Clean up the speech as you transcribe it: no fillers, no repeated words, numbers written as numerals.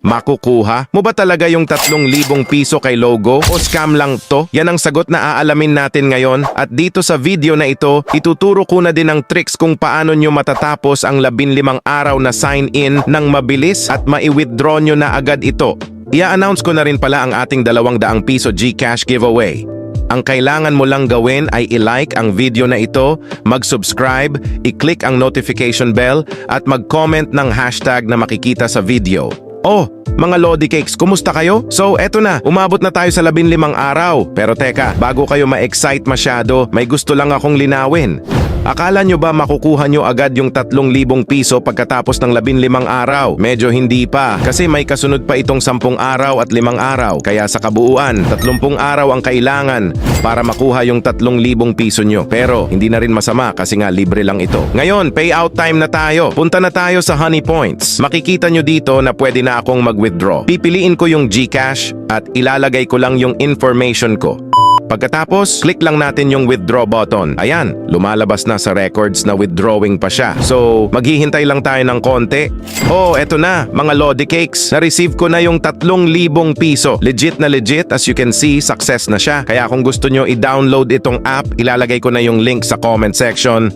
Makukuha mo ba talaga yung 3,000 piso kay logo o scam lang to? Yan ang sagot na aalamin natin ngayon at dito sa video na ito, ituturo ko na din ang tricks kung paano nyo matatapos ang 15 araw na sign-in ng mabilis at mai-withdraw nyo na agad ito. Ia-announce ko na rin pala ang ating 200 piso GCash giveaway. Ang kailangan mo lang gawin ay i-like ang video na ito, mag-subscribe, i-click ang notification bell at mag-comment ng hashtag na makikita sa video. Oh, mga Lodi Cakes, kumusta kayo? So, eto na, umabot na tayo sa 15 araw. Pero teka, bago kayo ma-excite masyado, may gusto lang akong linawin. Akala nyo ba makukuha nyo agad yung 3,000 piso pagkatapos ng 15 araw? Medyo hindi pa, kasi may kasunod pa itong 10 araw at 5 araw. Kaya sa kabuuan, 30 araw ang kailangan para makuha yung 3,000 piso nyo. Pero hindi na rin masama kasi nga libre lang ito. Ngayon, payout time na tayo. Punta na tayo sa Honey Points. Makikita nyo dito na pwede na akong mag-withdraw. Pipiliin ko yung GCash at ilalagay ko lang yung information ko. Pagkatapos, click lang natin yung withdraw button. Ayan, lumalabas na sa records na withdrawing pa siya. So, maghihintay lang tayo ng konti. Oh, eto na, mga Lodi Cakes. Na-receive ko na yung 3,000 piso. Legit na legit, as you can see, success na siya. Kaya kung gusto nyo i-download itong app, ilalagay ko na yung link sa comment section.